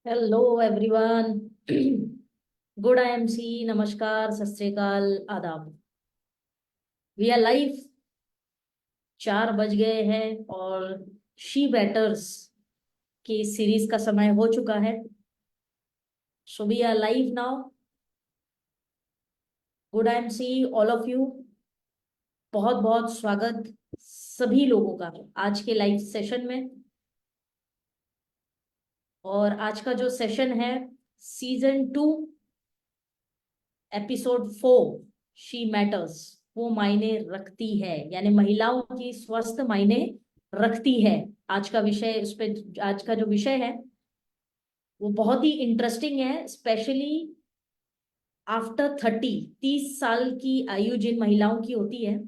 Hello everyone. Good IMC, नमस्कार, सत श्री अकाल, आदाब। We are live. 4 बज गए हैं और शी बैटर्स की सीरीज का समय हो चुका है। So we are live now. Good IMC all of you. बहुत बहुत स्वागत सभी लोगों का आज के लाइव सेशन में। और आज का जो सेशन है, सीजन 2 एपिसोड 4, शी मैटर्स, वो मायने रखती है, यानी महिलाओं की स्वास्थ्य मायने रखती है। आज का विषय, उस पे आज का जो विषय है वो बहुत ही इंटरेस्टिंग है, स्पेशली आफ्टर 30। 30 साल की आयु जिन महिलाओं की होती है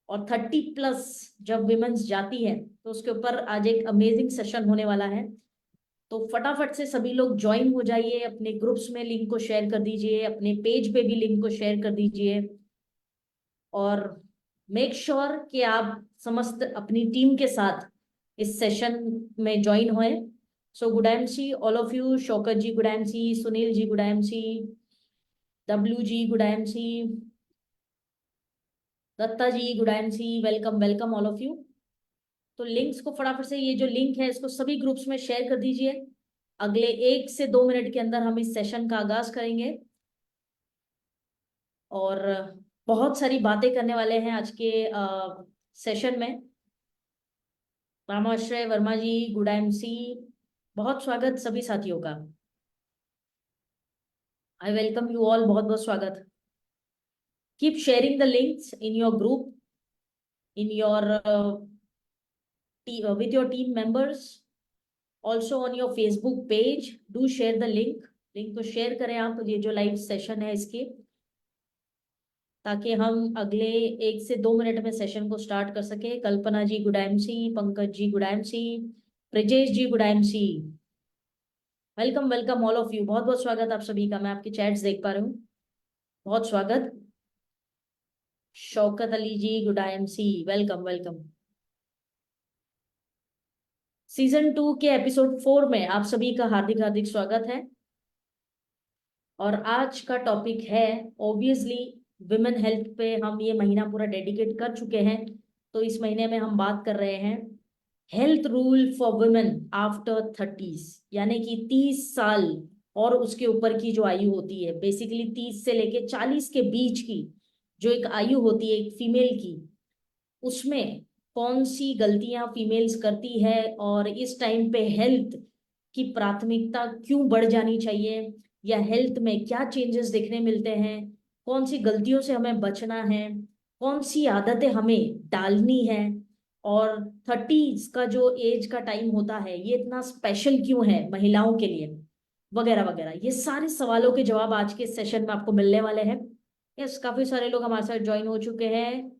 और 30+ जब विमेंस जाती है, तो उसके ऊपर आज एक अमेजिंग सेशन होने वाला है। तो फटाफट से सभी लोग ज्वाइन हो जाइए, अपने ग्रुप्स में लिंक को शेयर कर दीजिए, अपने पेज पे भी लिंक को शेयर कर दीजिए। और मेक श्योर कि आप समस्त अपनी टीम के साथ इस सेशन में ज्वाइन हुए। So good MC all of you. Shaukat ji good MC, Sunil ji good MC, W ji good MC, Datta ji good MC. Welcome welcome all of you. तो लिंक्स को फटाफट से, ये जो लिंक है इसको सभी ग्रुप्स में शेयर कर दीजिए। अगले 1 से 2 मिनट के अंदर हम इस सेशन का आगाज करेंगे और बहुत सारी बातें करने वाले हैं आज के सेशन में। रामाश्रय वर्मा जी गुड एमसी, बहुत स्वागत सभी साथियों का। आई वेलकम यू ऑल, बहुत बहुत स्वागत। Keep sharing the links in your group, in your with your team members, also on your Facebook page. Do share the link। Link को शेयर करें आप, ये जो लाइव सेशन है इसके, ताकि हम अगले 1 से 2 मिनट में सेशन को स्टार्ट कर सके। Kalpana ji good MC, Pankaj ji good MC, Brijesh ji good MC. Welcome welcome all of you, बहुत बहुत स्वागत आप सभी का। मैं आपकी चैट्स देख पा रही हूँ, बहुत स्वागत। Shaukat Ali ji good IMC, welcome welcome. Season 2 के एपिसोड 4 में आप सभी का हार्दिक हार्दिक स्वागत है। और आज का टॉपिक है ऑब्वियसली विमेन हेल्थ पे। हम ये महीना पूरा डेडिकेट कर चुके हैं, तो इस महीने में हम बात कर रहे हैं health rule for women after 30। यानी कि 30 साल और उसके ऊपर की जो आयु होती है, बेसिकली 30 से लेके 40 के बीच की जो एक आयु होती है एक फीमेल की, उसमें कौन सी गलतियां फीमेल्स करती है और इस टाइम पे हेल्थ की प्राथमिकता क्यों बढ़ जानी चाहिए, या हेल्थ में क्या चेंजेस देखने मिलते हैं, कौन सी गलतियों से हमें बचना है, कौन सी आदतें हमें डालनी है, और 30 का जो एज का टाइम होता है ये इतना स्पेशल क्यों है महिलाओं के लिए, वगैरह वगैरह। ये सारे सवालों के जवाब आज के सेशन में आपको मिलने वाले हैं। यस, काफी सारे लोग हमारे साथ ज्वाइन हो चुके हैं।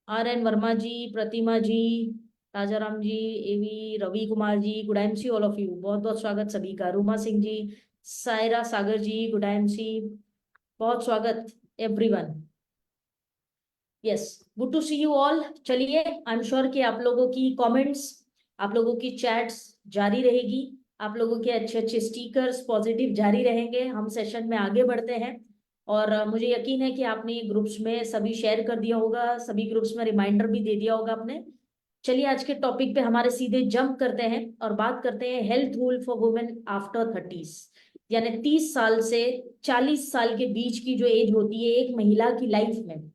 RN Verma ji, Pratima ji, Rajaram ji, AV Ravi Kumar ji, good MC all of you, बहुत बहुत स्वागत सभी का। रूमा सिंह जी, सायरा सागर जी गुड एमसी, बहुत स्वागत everyone. Yes, good to see you all. चलिए, आई एम श्योर कि आप लोगों की कमेंट्स, आप लोगों की चैट्स जारी रहेगी, आप लोगों के अच्छे अच्छे स्टिकर्स पॉजिटिव जारी रहेंगे। हम सेशन में आगे बढ़ते हैं और मुझे यकीन है कि आपने ये ग्रुप्स में सभी शेयर कर दिया होगा, सभी ग्रुप्स में रिमाइंडर भी दे दिया होगा आपने। चलिए आज के टॉपिक पे हमारे सीधे जंप करते हैं और बात करते हैं health rule for women after 30। यानी 30 साल से 40 साल के बीच की जो एज होती है एक महिला की लाइफ में,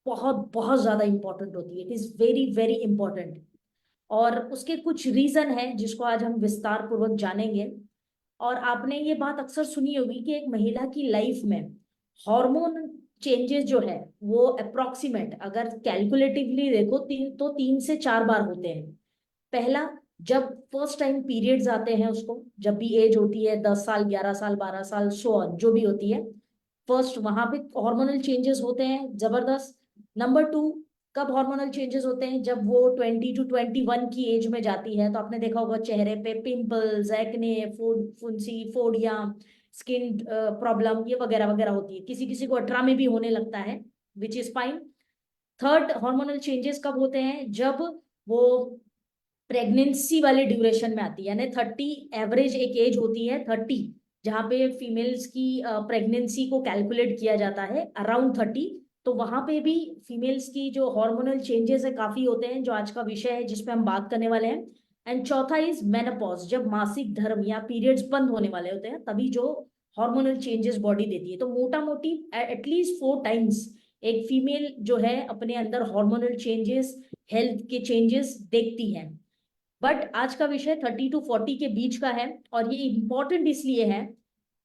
बहुत बहुत ज्यादा इंपॉर्टेंट होती है। It is very very important. और उसके कुछ रीजन है जिसको आज हम विस्तार पूर्वक जानेंगे। और आपने ये बात अक्सर सुनी होगी कि एक महिला की लाइफ में हार्मोन चेंजेस जो है वो अप्रोक्सीमेट, अगर कैलकुलेटिवली देखो तो 3 से 4 बार होते हैं। पहला, जब फर्स्ट टाइम पीरियड्स आते हैं, उसको जब भी एज होती है 10 साल, 11 साल, 12 साल, सो ऑन जो भी होती है, फर्स्ट वहां पे हार्मोनल चेंजेस होते हैं जबरदस्त। नंबर 2, कब हार्मोनल चेंजेस होते हैं, जब वो 20 to 21 की एज में जाती है, तो आपने देखा होगा चेहरे पे पिंपल्स, एक्ने, फुंसी, फोड़ियां, स्किन प्रॉब्लम, ये वगैरह वगैरह होती है। किसी किसी को 18 में भी होने लगता है, which is fine. Third, hormonal changes कब होते हैं, जब वो प्रेगनेंसी वाले ड्यूरेशन में आती है, यानी 30 एवरेज एक एज होती है 30, जहाँ पे फीमेल्स की प्रेगनेंसी को कैलकुलेट किया जाता है अराउंड 30। तो वहां पे भी फीमेल्स की जो हार्मोनल चेंजेस है काफी होते हैं, जो आज का विषय है जिसपे हम बात करने वाले हैं। एंड चौथा इज मेनोपॉज, जब मासिक धर्म या पीरियड्स बंद होने वाले होते हैं तभी जो हार्मोनल चेंजेस बॉडी देती है। तो मोटा मोटी एटलीस्ट 4 टाइम्स एक फीमेल जो है अपने अंदर हार्मोनल चेंजेस, हेल्थ के चेंजेस देखती है। बट आज का विषय 30 to 40 के बीच का है, और ये इंपॉर्टेंट इसलिए है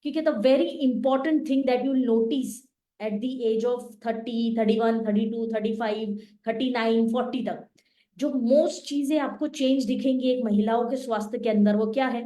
क्योंकि the very important thing that you notice at the age of 30, 31, 32, 35, 39, 40 तक, जो मोस्ट चीजें आपको चेंज दिखेंगी एक महिलाओं के स्वास्थ्य के अंदर, वो क्या है?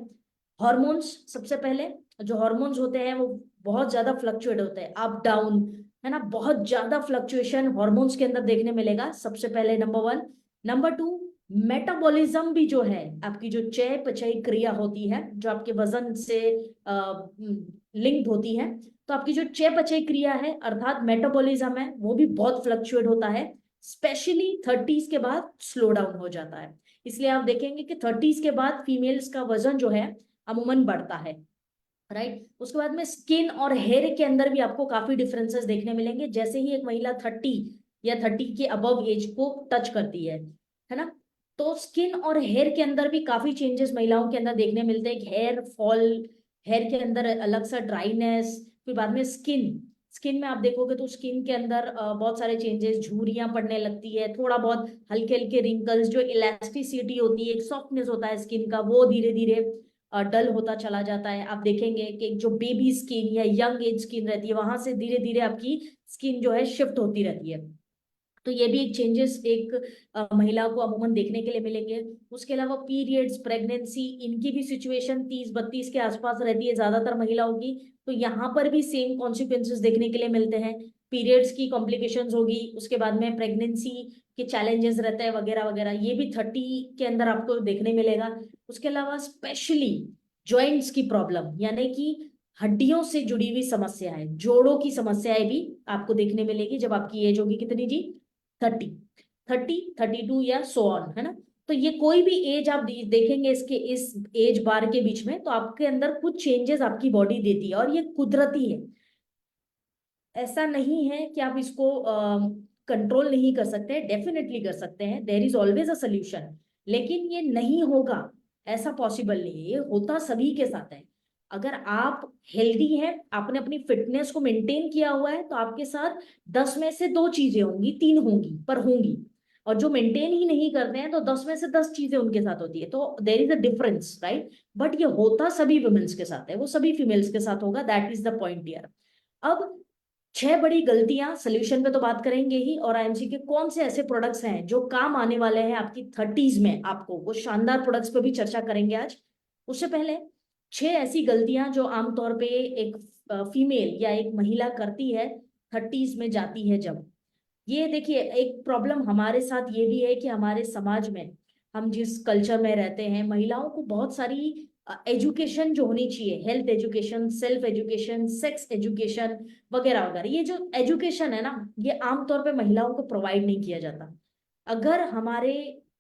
हॉर्मोन्स। सबसे पहले जो हॉर्मोन्स होते हैं वो बहुत ज्यादा फ्लक्चुएट होते हैं, अप डाउन, है ना, बहुत ज्यादा फ्लक्चुएशन हॉर्मोन्स के अंदर देखने मिलेगा, सबसे पहले number one. Number two, metabolism भी जो है, आपकी जो चय पचय क्रिया होती है जो आपके वजन से लिंक्ड होती है, तो आपकी जो चय पचय क्रिया है अर्थात मेटाबॉलिज्म है वो भी बहुत फ्लक्चुएट होता है, स्पेशली 30s के बाद स्लो डाउन हो जाता है। इसलिए आप देखेंगे कि 30s के बाद फीमेल्स का वजन जो है अमूमन बढ़ता है, राइट। उसके बाद में स्किन और हेयर के अंदर भी आपको काफी डिफरेंसेस देखने मिलेंगे, जैसे ही एक महिला 30 या 30 के अबव एज को टच करती है ना, तो स्किन और हेयर के अंदर भी काफी चेंजेस महिलाओं के अंदर देखने मिलते हैं। हेयर फॉल, हेयर के अंदर अलग सा ड्राइनेस, फिर बाद में स्किन, स्किन में आप देखोगे तो स्किन के अंदर बहुत सारे चेंजेस, झुर्रियां पड़ने लगती है, थोड़ा बहुत हल्के हल्के रिंकल्स, जो इलास्टिसिटी होती है, एक सॉफ्टनेस होता है स्किन का, वो धीरे धीरे डल होता चला जाता है। आप देखेंगे कि जो बेबी स्किन या यंग एज स्किन रहती है वहां से धीरे धीरे आपकी स्किन जो है शिफ्ट होती रहती है। तो ये भी एक चेंजेस एक महिला को अमूमन देखने के लिए मिलेंगे। उसके अलावा पीरियड्स, प्रेगनेंसी, इनकी भी सिचुएशन 30-32 के आसपास रहती है ज्यादातर महिलाओं की, तो यहाँ पर भी सेम कॉन्सिक्वेंसेस देखने के लिए मिलते हैं। पीरियड्स की कॉम्प्लिकेशंस होगी, उसके बाद में प्रेगनेंसी के चैलेंजेस रहते हैं वगैरह वगैरह, ये भी 30 के अंदर आपको देखने मिलेगा। उसके अलावा स्पेशली जॉइंट्स की प्रॉब्लम, यानी कि हड्डियों से जुड़ी हुई समस्याएं, जोड़ों की समस्याएं भी आपको देखने मिलेगी जब आपकी एज होगी कितनी जी? 30, 30, 32 या सो ऑन, है ना। तो ये कोई भी एज आप देखेंगे इसके इस एज बार के बीच में, तो आपके अंदर कुछ चेंजेस आपकी बॉडी देती है, और ये कुदरती है। ऐसा नहीं है कि आप इसको कंट्रोल नहीं कर सकते, डेफिनेटली कर सकते हैं, there is always a solution. लेकिन ये नहीं होगा ऐसा पॉसिबल नहीं है, ये होता सभी के साथ है। अगर आप हेल्दी हैं, आपने अपनी फिटनेस को मेंटेन किया हुआ है, तो आपके साथ 10 में से 2 चीजें होंगी, 3 होंगी, पर होंगी। और जो मेंटेन ही नहीं करते हैं तो 10 में से 10 चीजें उनके साथ होती है, तो there is a difference, right. But ये होता सभी वुमेन्स के साथ है, वो सभी फीमेल्स के साथ होगा, that is the point here. अब 6 बड़ी गलतियां, सोल्यूशन पे तो बात करेंगे ही, और आईएमसी के कौन से ऐसे प्रोडक्ट्स हैं जो काम आने वाले हैं आपकी 30s में, आपको वो शानदार प्रोडक्ट्स पे भी चर्चा करेंगे आज। उससे पहले 6 ऐसी गलतियां जो आमतौर पे एक फीमेल या एक महिला करती है 30s में जाती है जब। ये देखिए, एक प्रॉब्लम हमारे साथ ये भी है कि हमारे समाज में, हम जिस कल्चर में रहते हैं, महिलाओं को बहुत सारी एजुकेशन जो होनी चाहिए, health education, self education, sex education वगैरह वगैरह, ये जो एजुकेशन है ना, ये आमतौर पे महिलाओं को प्रोवाइड नहीं किया जाता। अगर हमारे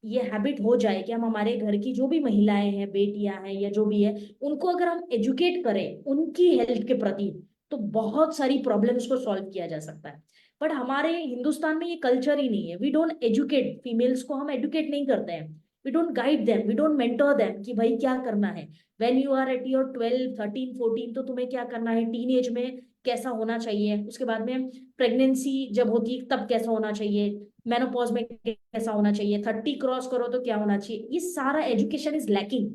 ये हैबिट हो जाए कि हम हमारे घर की जो भी महिलाएं हैं, बेटियां हैं या जो भी है, उनको अगर हम एजुकेट करें उनकी हेल्थ के प्रति, तो बहुत सारी प्रॉब्लम्स को सॉल्व किया जा सकता है। बट हमारे हिंदुस्तान में ये कल्चर ही नहीं है, वी डोंट एजुकेट फीमेल्स को, हम एजुकेट नहीं करते हैं, we don't guide them, we don't mentor them कि भाई क्या करना है। When you are at your 12, 13, 14, तो तुम्हें क्या करना है, टीन एज में कैसा होना चाहिए, उसके बाद में प्रेगनेंसी जब होती है तब कैसा होना चाहिए, मेनोपॉज में कैसा होना चाहिए, 30 क्रॉस करो तो क्या होना चाहिए, ये सारा education is lacking.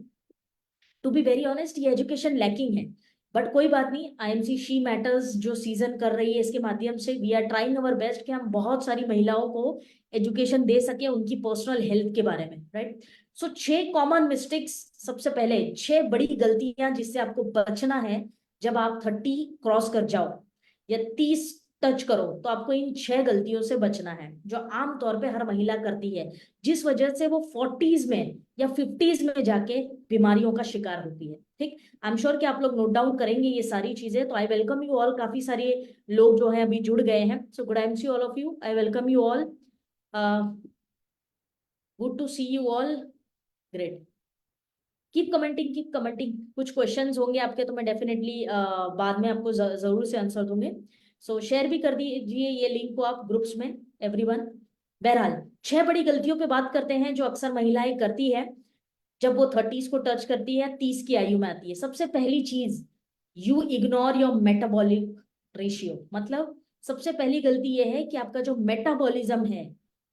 To be very honest, ये एजुकेशन लैकिंग है। बट कोई बात नहीं, आईएमसी शी मैटर्स जो सीजन कर रही है, इसके माध्यम से we are trying our best कि हम बहुत सारी महिलाओं को एजुकेशन दे सके उनकी पर्सनल हेल्थ के बारे में, राइट। सो 6 कॉमन मिस्टेक्स, सबसे पहले 6 बड़ी गलतियां जिससे आपको बचना है जब आप 30 क्रॉस कर जाओ या 30 टच करो, तो आपको इन 6 गलतियों से बचना है जो आमतौर पे हर महिला करती है, जिस वजह से वो 40s में या 50s में जाके बीमारियों का शिकार होती है। ठीक, आई एम श्योर कि आप लोग नोट डाउन करेंगे ये सारी चीजें। तो आई वेलकम यू ऑल, काफी सारे लोग जो है अभी जुड़ गए हैं, so good I C all of you, I welcome you all, good to see you all, great, keep commenting, keep commenting. कुछ क्वेश्चंस होंगे आपके तो मैं डेफिनेटली बाद में आपको जरूर से आंसर दूंगे। सो शेयर भी कर दीजिए ये लिंक को आप ग्रुप्स में, एवरीवन। बहरहाल 6 बड़ी गलतियों पे बात करते हैं जो अक्सर महिलाएं करती है जब वो 30s को टच करती है, 30 की आयु में आती है। सबसे पहली चीज, you ignore your metabolic ratio. मतलब सबसे पहली गलती ये है कि आपका जो मेटाबॉलिज्म है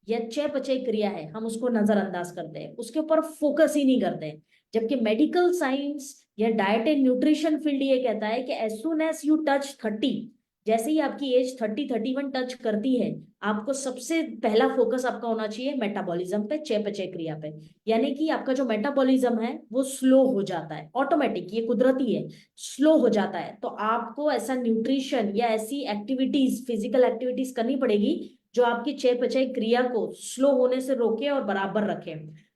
या चयापचय क्रिया है, हम उसको नजरअंदाज करते हैं, उसके ऊपर फोकस ही नहीं करते हैं। जबकि मेडिकल साइंस या डाइट एंड न्यूट्रिशन फील्ड ये कहता है कि as soon as you touch 30, जैसे ही आपकी एज 30-31 टच करती है, आपको सबसे पहला फोकस आपका होना चाहिए मेटाबॉलिज्म पे, चयापचय क्रिया पे। यानी कि आपका जो मेटाबॉलिज्म है वो स्लो हो जाता है, ऑटोमेटिक, ये कुदरती है, स्लो हो जाता है। तो आपको ऐसा न्यूट्रिशन या ऐसी एक्टिविटीज, फिजिकल एक्टिविटीज करनी पड़ेगी जो आपकी चयापचय क्रिया को स्लो होने से रोके और बराबर रखे।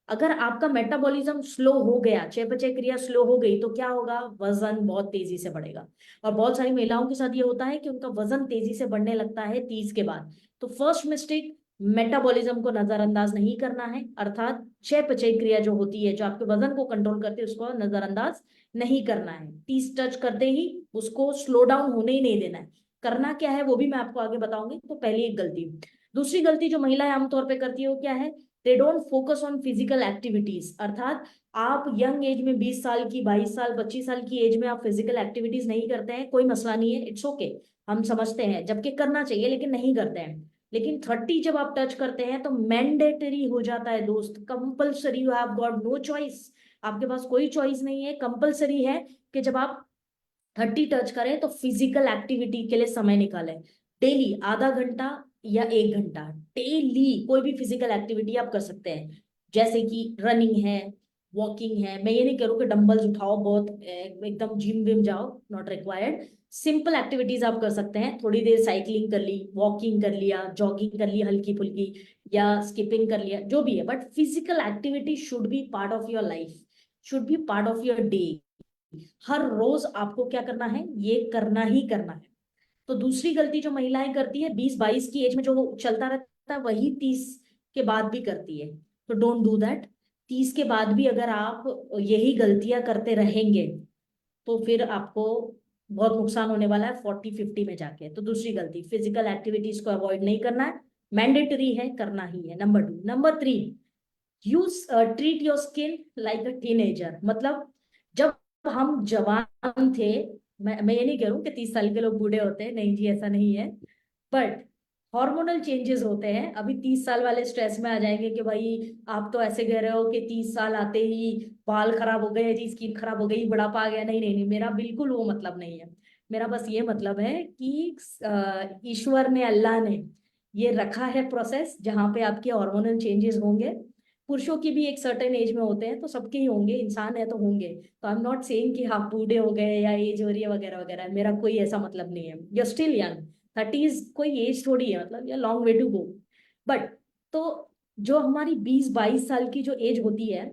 अगर आपका मेटाबॉलिज्म स्लो हो गया, चयापचय क्रिया स्लो हो गई, तो क्या होगा? वजन बहुत तेजी से बढ़ेगा। और बहुत सारी महिलाओं के साथ ये होता है कि उनका वजन तेजी से बढ़ने लगता है 30 के बाद। तो फर्स्ट मिस्टेक, मेटाबॉलिज्म को नजरअंदाज नहीं करना है, अर्थात चयापचय क्रिया जो होती है, जो आपके वजन को कंट्रोल करती है, उसको नजरअंदाज नहीं करना है। 30 टच करते ही उसको स्लो डाउन होने ही नहीं देना है। करना क्या है वो भी मैं आपको आगे बताऊंगी। तो पहली एक गलती। दूसरी गलती जो महिलाएं आमतौर पर करती है वो क्या है? They don't focus on physical activities. अर्थात आप यंग एज में, 20 साल की, 22 साल, 25 साल की एज में आप फिजिकल एक्टिविटीज नहीं करते हैं, कोई मसला नहीं है, इट्स ओके, हम समझते हैं, जबकि करना चाहिए लेकिन नहीं करते हैं। लेकिन 30 जब आप टच करते हैं तो मैंडेटरी हो जाता है दोस्त, compulsory, you have got no choice. आपके पास कोई चॉइस नहीं है, कंपल्सरी है कि जब आप 30 टच करें तो फिजिकल एक्टिविटी के लिए समय निकालें। डेली आधा घंटा या 1 घंटा, डेली कोई भी फिजिकल एक्टिविटी आप कर सकते हैं। जैसे कि रनिंग है, वॉकिंग है। मैं ये नहीं करूँ कि डंबल्स उठाओ बहुत, एकदम जिम विम जाओ, नॉट रिक्वायर्ड। सिंपल एक्टिविटीज आप कर सकते हैं। थोड़ी देर साइकिलिंग कर ली, वॉकिंग कर लिया, जॉगिंग कर ली हल्की फुल्की, या स्किपिंग कर लिया, जो भी है, but physical activity should be part of your life, should be part of your day. हर रोज आपको क्या करना है? ये करना ही करना है। तो दूसरी गलती जो महिलाएं करती है 20-22 की एज में, जो चलता रहता है, वही 30 के बाद भी करती है। तो डोंट डू दैट। 30 के बाद भी अगर आप यही गलतियां करते रहेंगे तो फिर आपको बहुत नुकसान होने वाला है 40-50 में जाके। तो दूसरी गलती, फिजिकल एक्टिविटीज को अवॉइड नहीं करना है, मैंडेटरी है, करना ही है। Number 2। Number 3, use treat your skin like a teenager. मतलब जब हम जवान थे, मैं ये नहीं कह रहा हूं कि 30 साल के लोग बूढ़े होते हैं, नहीं जी, ऐसा नहीं है, बट हार्मोनल चेंजेस होते हैं। अभी 30 साल वाले स्ट्रेस में आ जाएंगे कि भाई आप तो ऐसे कह रहे हो कि 30 साल आते ही बाल खराब हो गए जी, स्किन खराब हो गई, बुढ़ापा आ गया। नहीं नहीं नहीं, मेरा बिल्कुल वो मतलब नहीं है। मेरा बस ये मतलब है कि ईश्वर ने, अल्लाह ने ये रखा है प्रोसेस जहाँ पे आपके हार्मोनल चेंजेस होंगे। पुरुषों की भी एक सर्टेन एज में होते हैं, तो सबके ही होंगे, इंसान है तो होंगे। तो आई एम नॉट सेइंग कि आप बूढ़े हो गए या एज हो रही है वगैरह वगैरह, मेरा कोई ऐसा मतलब नहीं है। यू स्टिल यंग, 30 कोई एज थोड़ी है, मतलब या long way to go. But तो जो हमारी 20-22 साल की जो एज होती है,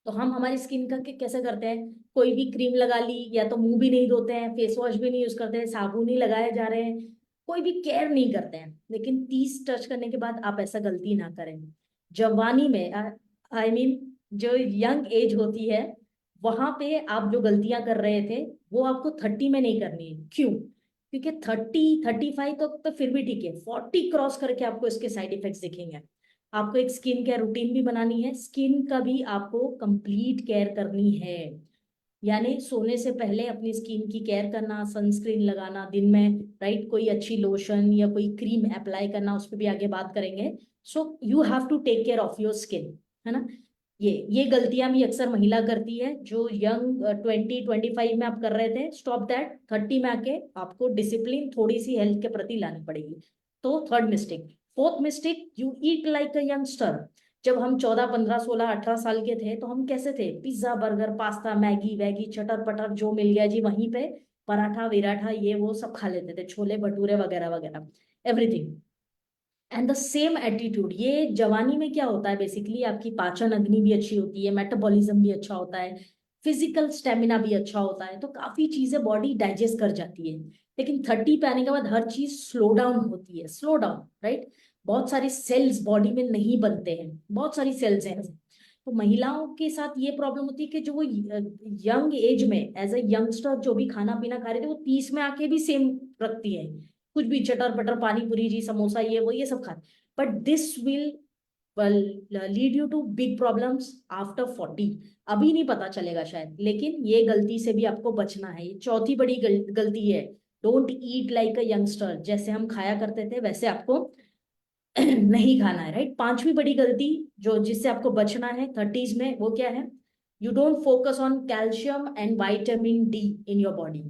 तो हम हमारी स्किन का कैसे करते हैं? कोई भी क्रीम लगा ली, या तो मुंह भी नहीं धोते हैं, फेस वॉश भी नहीं यूज करते हैं, साबुन नहीं लगाए जा रहे हैं, कोई भी केयर नहीं करते हैं। लेकिन 30 टच करने के बाद आप ऐसा गलती ना करें। जवानी में, आई मीन जो यंग एज होती है, वहां पे आप जो गलतियां कर रहे थे वो आपको 30 में नहीं करनी है। क्यों? क्योंकि 30-35 तो फिर भी ठीक है, 40 क्रॉस करके आपको इसके साइड इफेक्ट्स दिखेंगे। आपको एक स्किन केयर रूटीन भी बनानी है, स्किन का भी आपको कंप्लीट केयर करनी है। यानी सोने से पहले अपनी स्किन की केयर करना, सनस्क्रीन लगाना दिन में, राइट, कोई अच्छी लोशन या कोई क्रीम अप्लाई करना, उस पर भी आगे बात करेंगे। So you have to take care of your skin, है ना। ये गलतियां भी अक्सर महिला करती है। जो यंग 20-25 में आप कर रहे थे, स्टॉप दैट। 30 में आके आपको डिसिप्लिन, थोड़ी सी हेल्थ के प्रति लानी पड़ेगी। तो third mistake. Fourth mistake, you eat like a youngster. जब हम 14, 15, 16, 18 साल के थे तो हम कैसे थे? पिज्जा, बर्गर, पास्ता, मैगी वैगी, चटर पटर जो मिल गया जी वहीं पे, पराठा विराठा ये वो सब खा लेते थे, छोले भटूरे वगैरह वगैरह, everything. And the same attitude ये जवानी में क्या होता है? बेसिकली आपकी पाचन अग्नि भी अच्छी होती है, मेटाबॉलिज्म भी अच्छा होता है, फिजिकल स्टेमिना भी अच्छा होता है, तो काफी चीजें बॉडी डाइजेस्ट कर जाती है। लेकिन 30 पे आने के बाद हर चीज स्लो डाउन होती है, स्लो डाउन, राइट। बहुत सारी सेल्स बॉडी में नहीं बनते हैं, बहुत सारी सेल्स हैं, तो महिलाओं के साथ ये प्रॉब्लम होती है कि जो वो यंग एज में एज ए यंगस्टर जो भी खाना पीना खा रहे थे वो 30 में आके भी सेम रखती है, कुछ भी चटर पटर पानी पूरी जी समोसा ये वो ये सब खा, but this will lead you to big problems after 40। अभी नहीं पता चलेगा शायद, लेकिन ये गलती से भी आपको बचना है। ये चौथी बड़ी गलती है, don't eat like a youngster. जैसे हम खाया करते थे वैसे आपको नहीं खाना है, राइट। पांचवी बड़ी गलती जो जिससे आपको बचना है 30s में, वो क्या है? You don't focus on calcium and vitamin D in your body.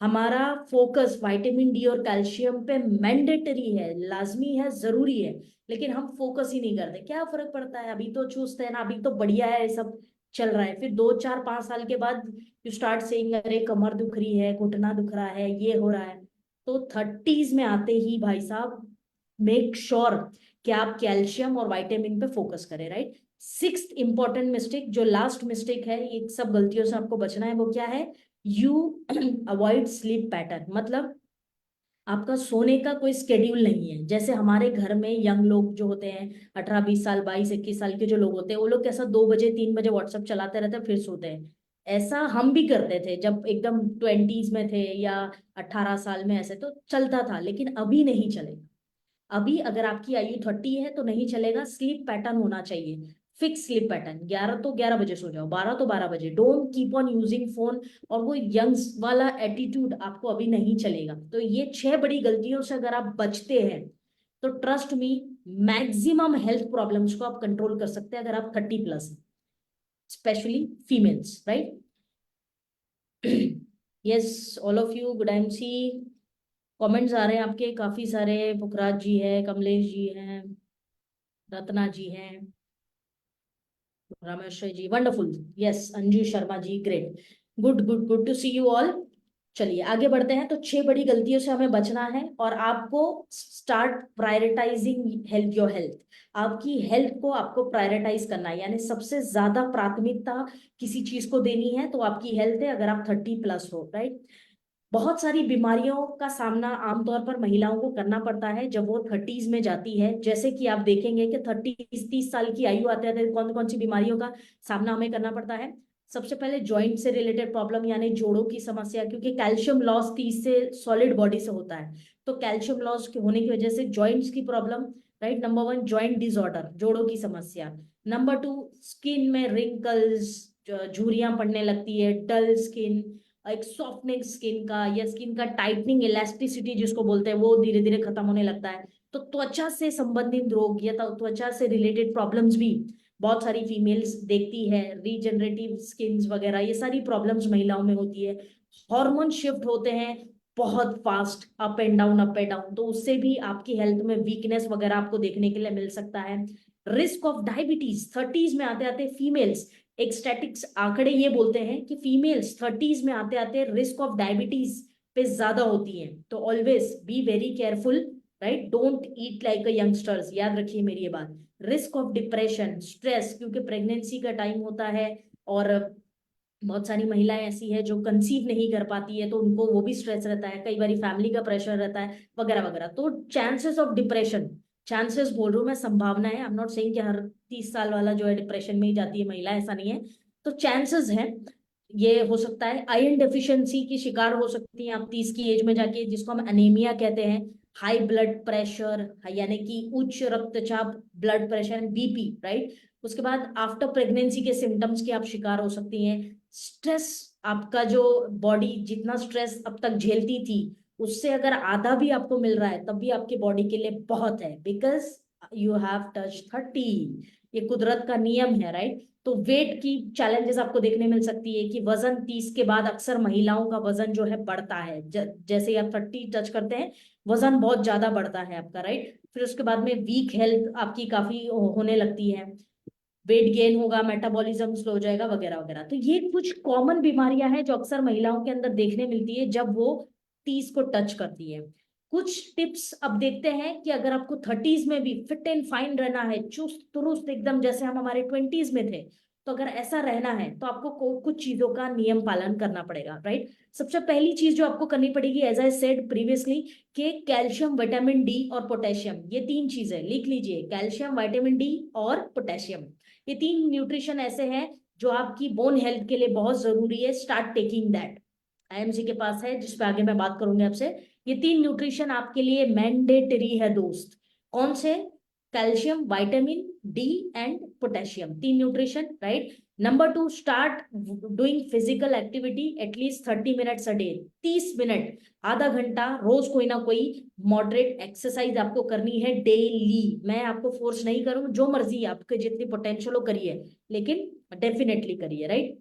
हमारा फोकस विटामिन डी और कैल्शियम पे मैंडेटरी है, लाजमी है, जरूरी है, लेकिन हम फोकस ही नहीं करते। क्या फर्क पड़ता है, अभी तो चुस्त है ना, अभी तो बढ़िया है, सब चल रहा है। फिर 2 4 5 साल के बाद यू स्टार्ट सेइंग अरे कमर दुख रही है, घुटना दुख रहा है, ये हो रहा है। तो 30s में आते ही भाई साहब मेक श्योर कि आप कैल्शियम और विटामिन पे फोकस करें, राइट। सिक्स्थ इंपॉर्टेंट मिस्टेक, जो लास्ट मिस्टेक है, ये सब गलतियों से आपको बचना है, वो क्या है? You avoid sleep pattern. मतलब आपका सोने का कोई स्केड्यूल नहीं है। जैसे हमारे घर में यंग लोग जो होते हैं, 18 20 साल 22 21 साल के जो लोग होते हैं, वो लोग कैसा 2 बजे 3 बजे व्हाट्सएप चलाते रहते हैं फिर सोते हैं। ऐसा हम भी करते थे जब एकदम 20s में थे, या 18 साल में, ऐसे तो चलता था, लेकिन अभी नहीं चलेगा। अभी अगर आपकी आयु 30 है तो नहीं चलेगा। स्लीप पैटर्न होना चाहिए, फिक्स स्लीप पैटर्न। 11 तो 11 बजे सो जाओ, 12 तो 12 बजे। Don't keep on using phone, और वो यंग्स वाला एटीट्यूड आपको अभी नहीं चलेगा। तो ये 6 बड़ी गलतियों से अगर आप बचते हैं तो trust me, maximum health problems को आप कंट्रोल कर सकते हैं अगर आप 30+ हैं, specially females, right. Yes, all of you, good MC. Comments आ रहे हैं आपके काफी सारे। पुखराज जी है, कमलेश जी हैं, रत्ना जी हैं, Rameshwar ji, wonderful. Yes, Anju Sharma ji, great, good good good to see you all. चलिए आगे बढ़ते हैं। तो 6 बड़ी गलतियों से हमें बचना है, और आपको start prioritising health, your health. आपकी हेल्थ को आपको प्रायोरिटाइज करना है, यानी सबसे ज्यादा प्राथमिकता किसी चीज को देनी है तो आपकी हेल्थ है, अगर आप 30+ हो, राइट। बहुत सारी बीमारियों का सामना आमतौर पर महिलाओं को करना पड़ता है जब वो 30s में जाती है। जैसे कि आप देखेंगे कि 30 30 साल की आयु आते आते कौन कौन सी बीमारियों का सामना हमें करना पड़ता है। सबसे पहले जॉइंट से रिलेटेड प्रॉब्लम, यानी जोड़ों की समस्या, क्योंकि कैल्शियम लॉस 30 से सॉलिड बॉडी से होता है, तो कैल्शियम लॉस होने की वजह से जॉइंट्स की problem, right. Number 1 joint disorder, जोड़ों की समस्या। नंबर 2 स्किन में रिंकल्स, झुर्रियां पड़ने लगती है, डल स्किन, एक सॉफ्टनिंग स्किन का, या स्किन का टाइटनिंग, इलास्टिसिटी जिसको बोलते हैं, वो धीरे धीरे खत्म होने लगता है। तो त्वचा से संबंधित रोग या त्वचा से रिलेटेड प्रॉब्लम्स भी बहुत सारी फीमेल्स देखती है। रीजनरेटिव स्किन्स वगैरह, ये सारी प्रॉब्लम्स महिलाओं में होती है। हार्मोन शिफ्ट होते हैं बहुत fast, up and down up and down, तो उससे भी आपकी हेल्थ में वीकनेस वगैरह आपको देखने के लिए मिल सकता है। रिस्क ऑफ डायबिटीज 30s में आते आते फीमेल्स, एक स्टैटिक्स आंकड़े ये बोलते हैं कि फीमेल्स 30s में आते आते रिस्क ऑफ डायबिटीज पे ज्यादा होती हैं। तो always be very careful, right. Don't eat like a youngsters, याद रखिए मेरी ये बात। रिस्क ऑफ डिप्रेशन, स्ट्रेस, क्योंकि प्रेगनेंसी का टाइम होता है, और बहुत सारी महिलाएं ऐसी है जो कंसीव नहीं कर पाती है, तो उनको वो भी स्ट्रेस रहता है, कई बार फैमिली का प्रेशर रहता है, वगैरह वगैरह। तो चांसेस ऑफ डिप्रेशन, चांसेस बोल रहा हूँ मैं, संभावना है। आई एम नॉट सेइंग कि हर 30 साल वाला जो है डिप्रेशन में ही जाती है महिला, ऐसा नहीं है। तो चांसेस है, ये हो सकता है। आयरन डेफिशिएंसी की शिकार हो सकती हैं आप 30 की एज में जाके, जिसको हम एनीमिया कहते हैं। हाई ब्लड प्रेशर, यानी कि उच्च रक्तचाप, ब्लड प्रेशर, बीपी, राइट। उसके बाद आफ्टर प्रेगनेंसी के सिम्टम्स की आप शिकार हो सकती हैं। स्ट्रेस, आपका जो बॉडी जितना स्ट्रेस अब तक झेलती थी, उससे अगर आधा भी आपको मिल रहा है तब भी आपकी बॉडी के लिए बहुत है, बिकॉज यू हैव टच 30। ये कुदरत का नियम है, राइट। तो वेट की चैलेंजेस आपको देखने मिल सकती है कि वजन 30 के बाद अक्सर महिलाओं का वजन जो है बढ़ता है। जैसे ही आप 30 टच करते हैं वजन बहुत ज्यादा बढ़ता है आपका, राइट। फिर उसके बाद में वीक हेल्थ आपकी काफी होने लगती है, वेट गेन होगा, मेटाबॉलिज्म स्लो हो जाएगा, वगैरह वगैरह। तो ये कुछ कॉमन बीमारियां हैं जो अक्सर महिलाओं के अंदर देखने मिलती है जब वो 30 को टच करती है। कुछ टिप्स अब देखते हैं कि अगर आपको 30s में भी फिट एंड फाइन रहना है, चुस्त दुरुस्त एकदम जैसे हम हमारे 20s में थे, तो अगर ऐसा रहना है तो आपको कुछ चीजों का नियम पालन करना पड़ेगा, राइट। सबसे पहली चीज जो आपको करनी पड़ेगी, एज आई सेड प्रीवियसली, कि कैल्शियम, विटामिन डी और पोटेशियम, ये 3 चीजें लिख लीजिए, कैल्शियम, विटामिन डी और पोटेशियम। ये 3 न्यूट्रिशन ऐसे हैं जो आपकी बोन हेल्थ के लिए बहुत जरूरी है। Start taking that. आईएमसी के पास है, जिस पे आगे मैं बात करूंगी आपसे। ये 3 न्यूट्रिशन आपके लिए मैंडेटरी है दोस्त। कौन से? Calcium, vitamin D and potassium, 3 nutrition, right. Number 2, start doing physical activity at least 30 minutes a day. 30 minute, आधा घंटा रोज कोई ना कोई मॉडरेट एक्सरसाइज आपको करनी है डेली। मैं आपको फोर्स नहीं करूँ, जो मर्जी आपके जितनी पोटेंशियल हो करिए, लेकिन डेफिनेटली करिए, राइट।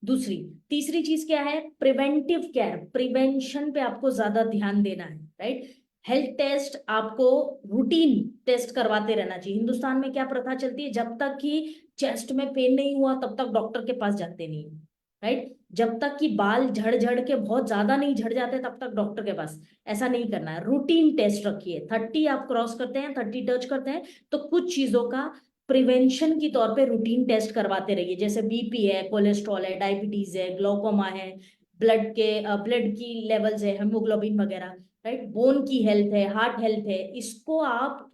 दूसरी, तीसरी चीज क्या है? Preventive care. प्रिवेंशन पे आपको ज्यादा ध्यान देना है, राइट। हेल्थ टेस्ट आपको रूटीन टेस्ट करवाते रहना चाहिए। हिंदुस्तान में क्या प्रथा चलती है, जब तक कि चेस्ट में पेन नहीं हुआ तब तक डॉक्टर के पास जाते नहीं, राइट। जब तक कि बाल झड़ झड़ के बहुत ज्यादा नहीं झड़ जाते तब तक डॉक्टर के पास। ऐसा नहीं करना है, रूटीन टेस्ट रखिए। 30 आप क्रॉस करते हैं, 30 टच करते हैं, तो कुछ चीजों का प्रिवेंशन की तौर पे रूटीन टेस्ट करवाते रहिए। जैसे बीपी है, कोलेस्ट्रॉल है, डायबिटीज है, ग्लाउकोमा है, ब्लड की लेवल्स है, हेमोग्लोबिन वगैरह, राइट। बोन की हेल्थ है, हार्ट हेल्थ है, इसको आप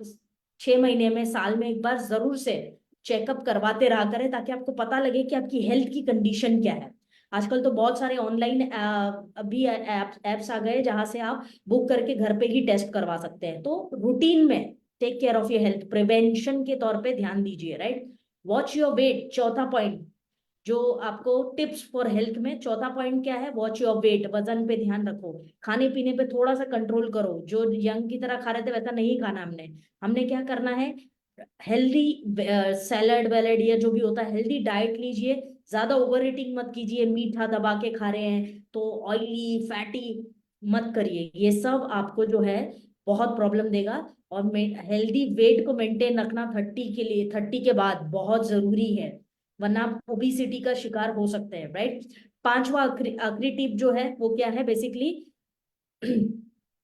6 महीने में, साल में एक बार जरूर से चेकअप करवाते रहा करें, ताकि आपको पता लगे कि आपकी हेल्थ की कंडीशन क्या है। आजकल तो बहुत सारे ऑनलाइन अभी एप्स आ गए जहां से आप बुक करके घर पे ही टेस्ट करवा सकते हैं। तो रूटीन में take care of your health, prevention के तौर पे ध्यान दीजिए, राइट। वॉच योर वेट, चौथा पॉइंट जो आपको टिप्स फॉर हेल्थ में, चौथा पॉइंट क्या है? वॉच योर वेट, वजन पे ध्यान रखो। खाने पीने पे थोड़ा सा कंट्रोल करो। जो यंग की तरह खा रहे थे वैसा नहीं खाना हमने। हमने क्या करना है? हेल्दी सैलड वैलड या जो भी होता है, हेल्दी डाइट लीजिए। ज्यादा ओवर ईटिंग मत कीजिए, मीठा दबा के खा रहे हैं तो ऑयली फैटी मत करिए। ये सब आपको जो है बहुत प्रॉब्लम देगा। और हेल्दी वेट को मेंटेन रखना 30 के लिए, 30 के बाद बहुत जरूरी है, वरना आप ओबिसिटी का शिकार हो सकते हैं, राइट। पांचवा आखिरी आखिरी टिप जो है वो क्या है? Basically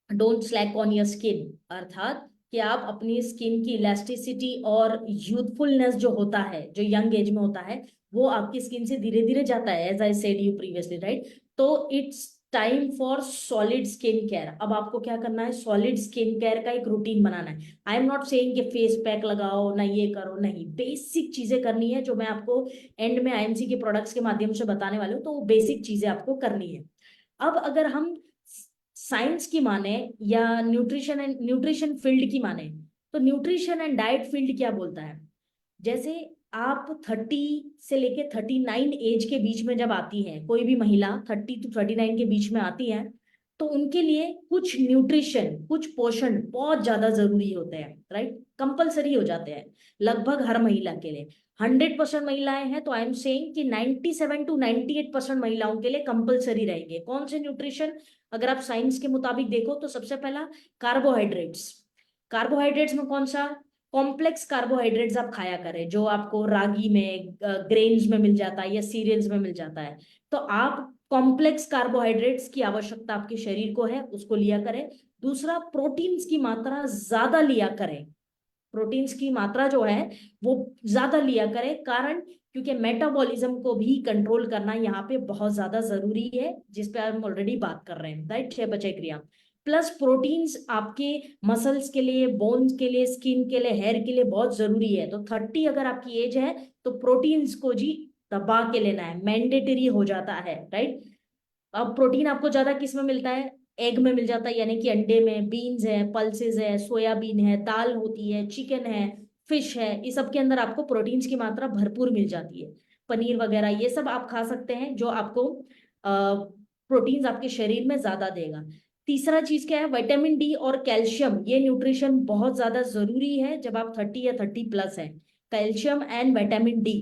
don't slack on your skin, अर्थात कि आप अपनी स्किन की इलास्टिसिटी और यूथफुलनेस जो होता है, जो यंग एज में होता है, वो आपकी स्किन से धीरे धीरे जाता है, as I said you previously, right. तो it's time for solid skin care. अब आपको क्या करना है? सॉलिड स्किन केयर का एक रूटीन बनाना है। आई एम नॉट सेइंग कि फेस पैक लगाओ ना, ये करो, नहीं। बेसिक चीजें करनी है जो मैं आपको एंड में आईएमसी के प्रोडक्ट्स के माध्यम से बताने वाली हूँ, तो वो बेसिक चीजें आपको करनी है। अब अगर हम साइंस की माने या न्यूट्रिशन फील्ड की माने, तो न्यूट्रिशन एंड डाइट फील्ड क्या बोलता है? जैसे आप 30 से लेके 39 एज के बीच में जब आती है कोई भी महिला, 30 to 39 के बीच में आती है, तो उनके लिए कुछ न्यूट्रिशन, कुछ पोषण बहुत ज्यादा जरूरी होते हैं, राइट। कंपलसरी हो जाते हैं लगभग हर महिला के लिए। 100% महिलाएं हैं तो आई एम सेइंग कि 97 to 98% महिलाओं के लिए कंपलसरी रहेंगे। कौन से न्यूट्रिशन? अगर आप साइंस के मुताबिक देखो तो सबसे पहला कार्बोहाइड्रेट्स। कार्बोहाइड्रेट्स में कौन सा? कॉम्प्लेक्स कार्बोहाइड्रेट्स आप खाया करें, जो आपको रागी में, ग्रेन्स में मिल जाता है या सीरियल्स में मिल जाता है। तो आप कॉम्प्लेक्स कार्बोहाइड्रेट्स की आवश्यकता आपके शरीर को है, उसको लिया करें। दूसरा, प्रोटीन्स की मात्रा ज्यादा लिया करें। प्रोटीन्स की मात्रा जो है वो ज्यादा लिया करें, कारण क्योंकि मेटाबॉलिज्म को भी कंट्रोल करना यहाँ पे बहुत ज्यादा जरूरी है, जिस पे हम ऑलरेडी बात कर रहे हैं, राइट। चयापचय क्रिया प्लस प्रोटीन्स आपके मसल्स के लिए, बोन्स के लिए, स्किन के लिए, हेयर के लिए बहुत जरूरी है। तो 30 अगर आपकी एज है तो प्रोटीन्स को जी दबा के लेना है, मैंडेटरी हो जाता है, राइट। अब प्रोटीन आपको ज्यादा किस में मिलता है? एग में मिल जाता है, यानी कि अंडे में, बीन्स है, पल्सेस है, सोयाबीन है, दाल होती है, चिकन है, फिश है, इस सब के अंदर आपको प्रोटीन्स की मात्रा भरपूर मिल जाती है। पनीर वगैरह ये सब आप खा सकते हैं, जो आपको प्रोटीन्स आपके शरीर में ज्यादा देगा। तीसरा चीज क्या है? विटामिन डी और कैल्शियम। ये न्यूट्रिशन बहुत ज्यादा जरूरी है जब आप 30 या 30+ है। Calcium and vitamin D.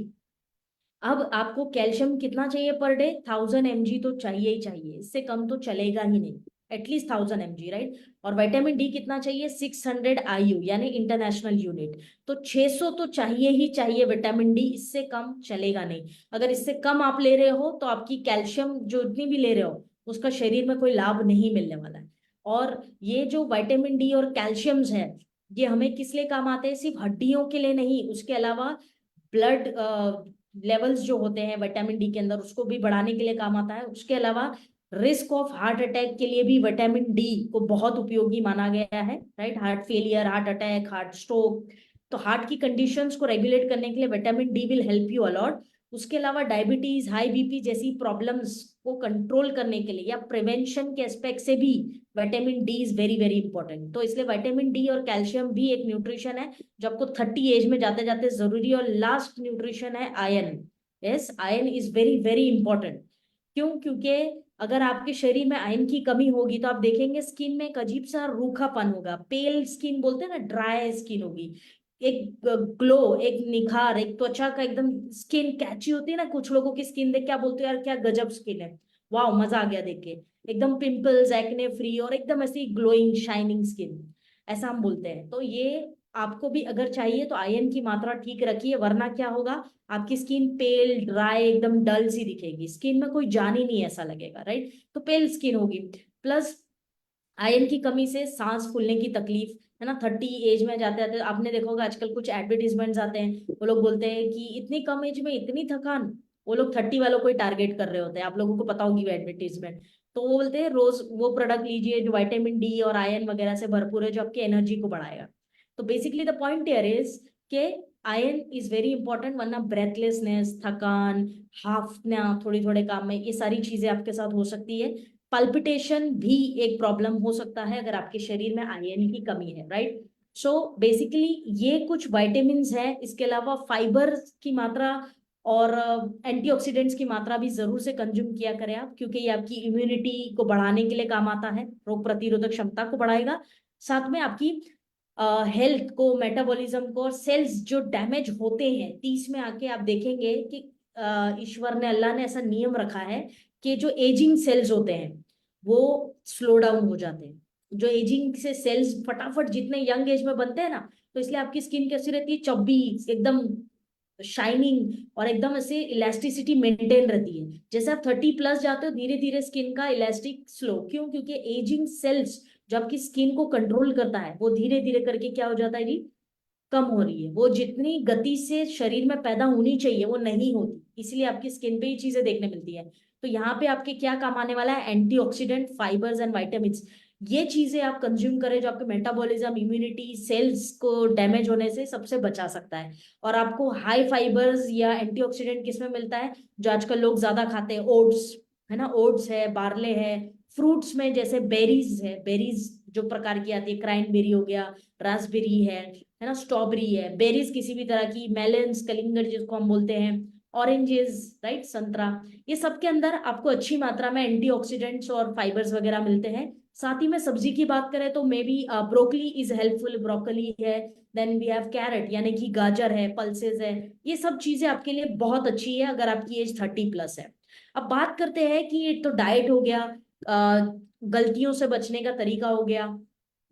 अब आपको कैल्शियम कितना चाहिए पर डे? 1000 mg तो चाहिए ही चाहिए, इससे कम तो चलेगा ही नहीं। At least 1000 mg, right. और विटामिन डी कितना चाहिए? 600 IU, यानी इंटरनेशनल यूनिट। तो 600 तो चाहिए ही चाहिए विटामिन डी, इससे कम चलेगा नहीं। अगर इससे कम आप ले रहे हो तो आपकी कैल्शियम जो इतनी भी ले रहे हो उसका शरीर में कोई लाभ नहीं मिलने वाला है। और ये जो विटामिन डी और कैल्शियम्स है, ये हमें किस लिए काम आते हैं? सिर्फ हड्डियों के लिए नहीं, उसके अलावा ब्लड लेवल्स जो होते हैं विटामिन डी के अंदर, उसको भी बढ़ाने के लिए काम आता है। उसके अलावा रिस्क ऑफ हार्ट अटैक के लिए भी विटामिन डी को बहुत उपयोगी माना गया है, right. Heart failure, heart attack, heart stroke, तो हार्ट की कंडीशंस को रेगुलेट करने के लिए vitamin D will help you a lot. उसके अलावा डायबिटीज, हाई बीपी जैसी प्रॉब्लम्स को कंट्रोल करने के लिए या प्रिवेंशन के एस्पेक्ट से भी vitamin D is very very important. तो इसलिए विटामिन डी और कैल्शियम भी एक न्यूट्रिशन है जो आपको 30 एज में जाते जाते जरूरी है। और लास्ट न्यूट्रिशन है iron. Yes, iron is very very important. क्यों? क्योंकि अगर आपके शरीर में आयरन की कमी होगी तो आप देखेंगे स्किन में एक अजीब सा रूखापन होगा, पेल स्किन बोलते हैं ना, ड्राई स्किन होगी। एक ग्लो, एक निखार, एक त्वचा का एकदम स्किन कैची होती है ना, कुछ लोगों की स्किन देख क्या बोलते हैं, यार क्या गजब स्किन है, वाह मजा आ गया देख के, एकदम पिंपल्स एक्ने फ्री और एकदम ऐसी ग्लोइंग शाइनिंग स्किन, ऐसा हम बोलते हैं। तो ये आपको भी अगर चाहिए तो आयरन की मात्रा ठीक रखिए, वरना क्या होगा, आपकी स्किन पेल ड्राई एकदम डल सी दिखेगी, स्किन में कोई जान ही नहीं ऐसा लगेगा, राइट? तो पेल स्किन होगी। प्लस आयरन की कमी से सांस फूलने की तकलीफ, है ना, 30 एज में जाते जाते आपने देखा होगा आजकल कुछ एडवर्टीजमेंट्स आते हैं, वो लोग बोलते हैं कि इतनी कम एज में इतनी थकान। वो लोग 30 वालों को ही टारगेट कर रहे होते हैं, आप लोगों को पता होगी वो एडवर्टीजमेंट। तो वो बोलते हैं रोज वो प्रोडक्ट लीजिए जो विटामिन डी और आयरन वगैरह से भरपूर है, जो आपकी एनर्जी को बढ़ाएगा। तो basically the point here is के आयरन इज वेरी इंपॉर्टेंट, वरना ब्रेथलेसनेस, थकान, हाफना थोड़ी थोड़े काम में, ये सारी चीजें आपके साथ हो सकती है। पल्पिटेशन भी एक प्रॉब्लम हो सकता है अगर आपके शरीर में आयरन की कमी है, राइट? सो बेसिकली ये कुछ विटामिन्स हैं। इसके अलावा फाइबर की मात्रा और एंटीऑक्सीडेंट्स की मात्रा भी जरूर से कंज्यूम किया करें आप, क्योंकि ये आपकी इम्यूनिटी को बढ़ाने के लिए काम आता है, रोग प्रतिरोधक क्षमता को बढ़ाएगा, साथ में आपकी हेल्थ को, मेटाबॉलिज्म को, और सेल्स जो डैमेज होते हैं 30 में आके आप देखेंगे कि ईश्वर ने, अल्लाह ने ऐसा नियम रखा है कि जो एजिंग सेल्स होते हैं वो स्लो डाउन हो जाते हैं। जो एजिंग से सेल्स फटाफट जितने यंग एज में बनते हैं ना, तो इसलिए आपकी स्किन कैसी रहती है, चब्बी, एकदम शाइनिंग, और एकदम ऐसे इलास्टिसिटी मेंटेन रहती है। जैसे आप 30 प्लस जाते हो धीरे धीरे स्किन का इलास्टिक स्लो, क्यों? क्योंकि एजिंग सेल्स जो आपकी स्किन को कंट्रोल करता है वो धीरे धीरे करके क्या हो जाता है जी, कम हो रही है। वो जितनी गति से शरीर में पैदा होनी चाहिए वो नहीं होती, इसलिए आपकी स्किन पे ये चीजें देखने मिलती है। तो यहाँ पे आपके क्या काम आने वाला है, एंटीऑक्सीडेंट, फाइबर्स एंड विटामिन, ये चीजें आप कंज्यूम करें जो आपके मेटाबॉलिज्म, इम्यूनिटी, सेल्स को डैमेज होने से सबसे बचा सकता है। और आपको हाई फाइबर्स या एंटीऑक्सीडेंट किसमें मिलता है, जो आजकल लोग ज्यादा खाते हैं, ओट्स, है ना, ओट्स है, बार्ले है, फ्रूट्स में जैसे बेरीज है, बेरीज जो प्रकार की आती है, क्राइनबेरी हो गया, रास्पबेरी है ना, स्ट्रॉबेरी है, बेरीज किसी भी तरह की, मेलन्स, कलिंगर जिसको हम बोलते हैं, ऑरेंजेस, राइट, संतरा, ये सब के अंदर आपको अच्छी मात्रा में एंटीऑक्सीडेंट्स और फाइबर्स वगैरह मिलते हैं। साथ ही में सब्जी की बात करें तो may be broccoli is helpful, broccoli है, देन वी हैव कैरेट यानी कि गाजर है, पल्सेस है, ये सब चीजें आपके लिए बहुत अच्छी है अगर आपकी एज 30 प्लस है। अब बात करते हैं कि ये तो डाइट हो गया, गलतियों से बचने का तरीका हो गया,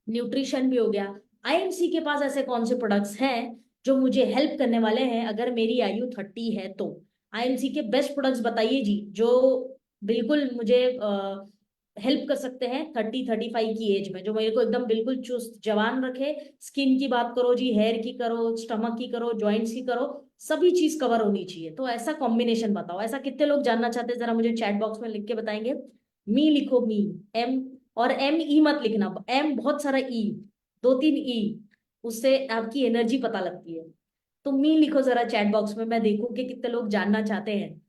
न्यूट्रिशन भी हो गया। आईएमसी के पास ऐसे कौन से प्रोडक्ट्स हैं जो मुझे हेल्प करने वाले हैं अगर मेरी आयु 30 है तो? आईएमसी के बेस्ट प्रोडक्ट्स बताइए जी, जो बिल्कुल मुझे हेल्प कर सकते हैं 30-35 की एज में, जो मेरे को एकदम बिल्कुल चुस्त जवान रखे। स्किन की बात करो जी, हेयर की करो, स्टमक की करो, जॉइंट्स की करो, सभी चीज कवर होनी चाहिए। तो ऐसा कॉम्बिनेशन बताओ, ऐसा कितने लोग जानना चाहते हैं, जरा मुझे चैट बॉक्स में लिख के बताएंगे। मी लिखो, मी, एम, और एम ई मत लिखना, एम बहुत सारा ई, 2-3 ई, उससे आपकी एनर्जी पता लगती है। तो मी लिखो जरा चैट बॉक्स में, मैं देखूं कि कितने लोग जानना चाहते हैं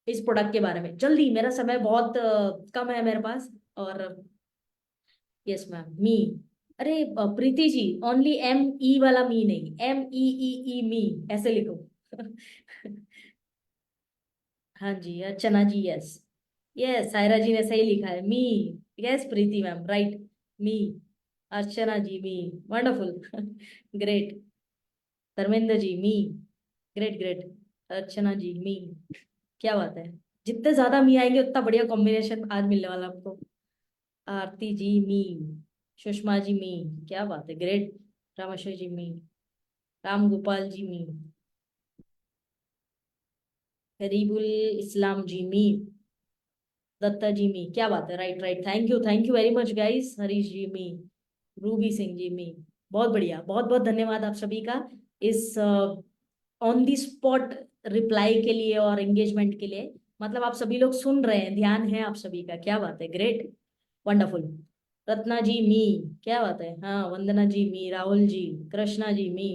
इस प्रोडक्ट के बारे में। जल्दी, मेरा समय बहुत कम है मेरे पास। और यस मैम, मी, अरे Preeti ji, only M E वाला मी नहीं, एम ई ई ई मी, ऐसे लिखो। हाँ जी, अर्चना जी, यस, यस, सायरा जी ने सही लिखा है, मी। यस प्रीति मैम, राइट, मी, अर्चना जी, मी, वंडरफुल, ग्रेट, धर्मेंद्र जी, मी, ग्रेट ग्रेट, अर्चना जी, मी, क्या बात है, जितने ज्यादा मी आएंगे उतना बढ़िया कॉम्बिनेशन आज मिलने वाला आपको। आरती जी, मी, सुषमा जी, मी, क्या बात है, great, Rameshwar ji, me, Ram Gopal ji, me, Karibul Islam ji, me, Datta ji, me, क्या बात है, right right, thank you very much guys, Harish ji, me, Ruby Singh ji, me, बहुत बढ़िया, बहुत बहुत धन्यवाद आप सभी का इस ऑन दी स्पॉट रिप्लाई के लिए और एंगेजमेंट के लिए। मतलब आप सभी लोग सुन रहे हैं, ध्यान है आप सभी का, क्या बात है, ग्रेट, वंडरफुल। रत्ना जी, मी, क्या बात है, हाँ, वंदना जी, मी, राहुल जी, कृष्णा जी, मी,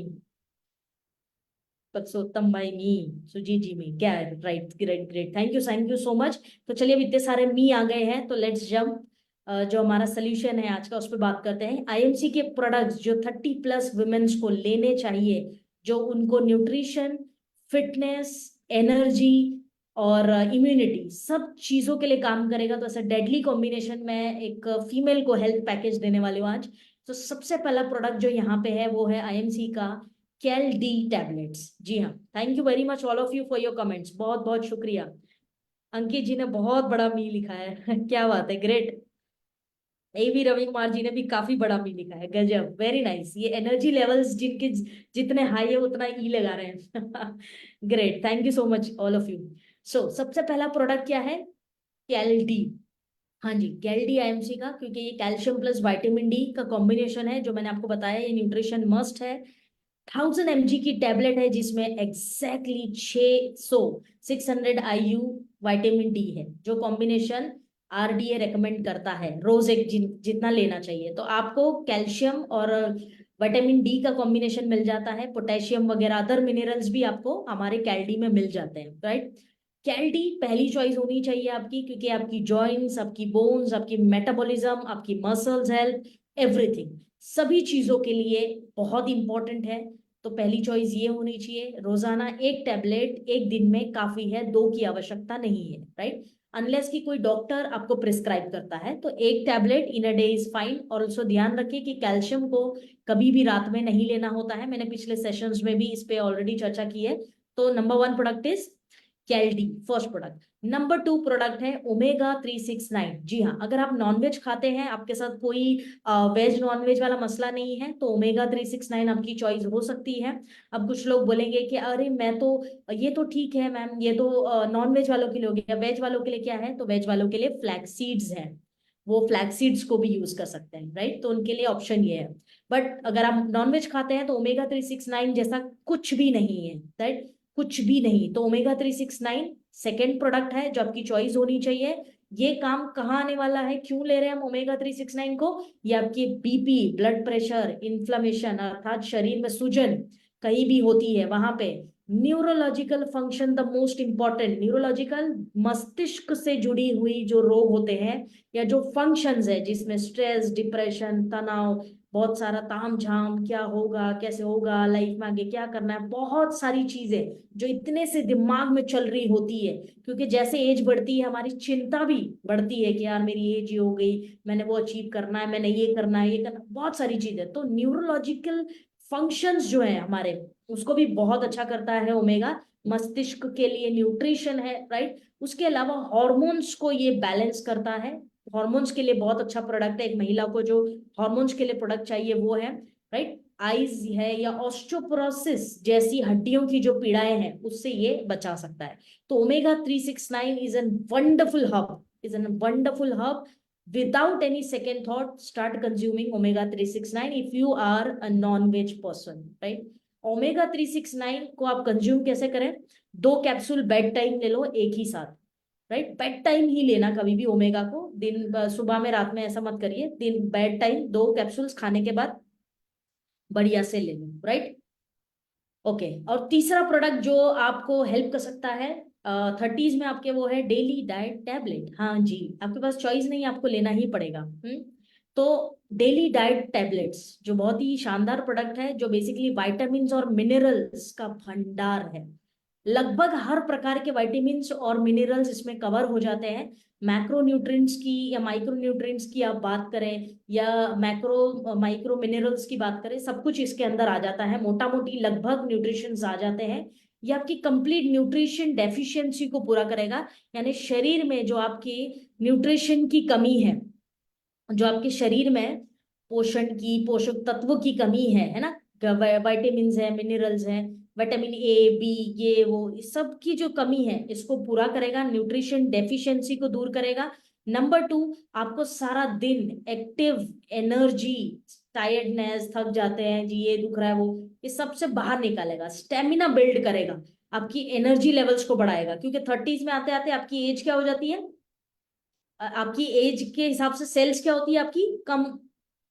परसोत्तम भाई मी, सुजीत जी मी, क्या है, right, great great, thank you so much. तो चलिए, अब इतने सारे मी आ गए हैं तो लेट्स जंप, जो हमारा सोल्यूशन है आज का उस पर बात करते हैं। आईएमसी के प्रोडक्ट्स जो 30+ वुमेन्स को लेने चाहिए, जो उनको न्यूट्रिशन, फिटनेस, एनर्जी और इम्यूनिटी सब चीजों के लिए काम करेगा। तो ऐसा डेडली कॉम्बिनेशन में एक फीमेल को हेल्थ पैकेज देने वाले हूँ आज। तो सबसे पहला प्रोडक्ट जो यहाँ पे है वो है आईएमसी का कैल डी टैबलेट्स। जी हाँ, thank you very much all of you for your comments, बहुत बहुत शुक्रिया। अंकित जी ने बहुत बड़ा मी लिखा है क्या बात है, ग्रेट। ए भी रवि कुमार जी ने भी काफी बड़ा मी लिखा है, गजब, वेरी नाइस। ये एनर्जी लेवल्स जिनके जितने हाई है उतना ई लगा रहे हैं great, thank you so much all of you. So सबसे पहला प्रोडक्ट क्या है, कैलडी। हाँ जी, कैलडी आईएमसी का, क्योंकि ये कैल्शियम प्लस विटामिन डी का कॉम्बिनेशन है, जो मैंने आपको बताया ये न्यूट्रिशन मस्ट है। 1000 mg की टेबलेट है जिसमें एग्जैक्टली 600 IU विटामिन डी है, जो कॉम्बिनेशन आरडीए रेकमेंड करता है रोज एक जितना लेना चाहिए। तो आपको कैल्शियम और विटामिन डी का कॉम्बिनेशन मिल जाता है, पोटेशियम वगैरह अदर मिनरल्स भी आपको हमारे कैलडी में मिल जाते हैं, राइट। कैलडी पहली चॉइस होनी चाहिए आपकी, क्योंकि आपकी जॉइंट्स, आपकी बोन्स, आपकी मेटाबॉलिज्म, आपकी मसल्स हेल्थ, एवरीथिंग, सभी चीजों के लिए बहुत इंपॉर्टेंट है। तो पहली चॉइस ये होनी चाहिए। रोजाना एक टैबलेट एक दिन में काफी है, दो की आवश्यकता नहीं है, राइट। अनलेस कि कोई डॉक्टर आपको प्रिस्क्राइब करता है तो एक tablet in a day is fine. और उसको ध्यान रखिए कि कैल्शियम को कभी भी रात में नहीं लेना होता है, मैंने पिछले सेशंस में भी इस पे ऑलरेडी चर्चा की है। तो नंबर 1 प्रोडक्ट इज कैलडी, फर्स्ट प्रोडक्ट। नंबर 2 प्रोडक्ट है ओमेगा 369। जी हाँ, अगर आप नॉनवेज खाते हैं, आपके साथ कोई वेज नॉनवेज वाला मसला नहीं है, तो ओमेगा 369 आपकी चॉइस हो सकती है। अब कुछ लोग बोलेंगे कि अरे मैं तो, ये तो ठीक है मैम, ये तो नॉन वेज वालों के लिए हो गया, वेज वालों के लिए क्या है, तो वेज वालों के लिए फ्लैक्स सीड्स हैं, वो फ्लैक्स सीड्स को भी यूज कर सकते हैं, राइट। तो उनके लिए ऑप्शन ये है। बट अगर आप नॉनवेज खाते हैं तो ओमेगा 369 जैसा कुछ भी नहीं है, राइट, कुछ भी नहीं। तो ओमेगा 369 सेकेंड प्रोडक्ट है जो आपकी चॉइस होनी चाहिए। ये काम कहाँ आने वाला है, क्यों ले रहे हैं हम ओमेगा 369 को, ये आपके बीपी, ब्लड प्रेशर, इन्फ्लेमेशन अर्थात शरीर में सूजन कहीं भी होती है वहां पे, neurological function the most important, neurological मस्तिष्क से जुड़ी हुई जो रोग होते हैं या जो फंक्शंस है जिसमें स्ट्रेस, डिप्रेशन, तनाव, बहुत सारा ताम झाम, क्या होगा, कैसे होगा, लाइफ में आगे क्या करना है, बहुत सारी चीजें जो इतने से दिमाग में चल रही होती है। क्योंकि जैसे एज बढ़ती है हमारी चिंता भी बढ़ती है कि यार मेरी एज ये हो गई, मैंने वो अचीव करना है, मैंने ये करना है, ये करना, बहुत सारी चीजें। तो न्यूरोलॉजिकल फंक्शंस जो है हमारे, उसको भी बहुत अच्छा करता है ओमेगा। मस्तिष्क के लिए न्यूट्रिशन है, राइट। उसके अलावा हॉर्मोन्स को ये बैलेंस करता है, हॉर्मोन्स के लिए बहुत अच्छा प्रोडक्ट है। एक महिला को जो हॉर्मोन्स के लिए प्रोडक्ट चाहिए वो है, राइट। आइज है या ऑस्टियोपोरोसिस जैसी हड्डियों की जो पीड़ाएं हैं उससे ये बचा सकता है। तो omega 369 is an wonderful hub, is an wonderful hub. without any second thought start consuming omega 369 if you are a non-veg person, right। Omega 369 को आप कंज्यूम कैसे करें, 2 कैप्सूल बेड टाइम ले लो एक ही साथ, राइट। बेड टाइम ही लेना कभी भी ओमेगा को, दिन सुबह में रात में ऐसा मत करिए, दिन बेड टाइम 2 कैप्सूल्स खाने के बाद बढ़िया से ले लो, राइट। ओके, और तीसरा प्रोडक्ट जो आपको हेल्प कर सकता है 30s में आपके, वो है डेली डाइट टैबलेट। हाँ जी, आपके पास चॉइस नहीं, आपको लेना ही पड़ेगा। तो डेली डाइट टैबलेट्स जो बहुत ही शानदार प्रोडक्ट है, जो बेसिकली विटामिन्स और मिनरल्स का भंडार है। लगभग हर प्रकार के विटामिन्स और मिनरल्स इसमें कवर हो जाते हैं। मैक्रो न्यूट्रिएंट्स की या माइक्रो न्यूट्रिएंट्स की आप बात करें, या मैक्रो माइक्रो मिनरल्स की बात करें, सब कुछ इसके अंदर आ जाता है, मोटा मोटी लगभग न्यूट्रिशंस आ जाते हैं। ये आपकी कंप्लीट न्यूट्रिशन डेफिशिएंसी को पूरा करेगा, यानी शरीर में जो आपकी न्यूट्रिशन की कमी है, जो आपके शरीर में पोषण की, पोषक तत्व की कमी है ना, विटामिन है, मिनरल्स हैं, विटामिन A, B, ये वो, इस सब की जो कमी है इसको पूरा करेगा, न्यूट्रिशन डेफिशिएंसी को दूर करेगा। नंबर 2, आपको सारा दिन एक्टिव, एनर्जी, टायर्डनेस, थक जाते हैं जी, ये दुख रहा है वो, ये सबसे बाहर निकालेगा, स्टेमिना बिल्ड करेगा, आपकी एनर्जी लेवल्स को बढ़ाएगा। क्योंकि 30s में आते आते आपकी एज क्या हो जाती है, आपकी एज के हिसाब से सेल्स क्या होती है आपकी, कम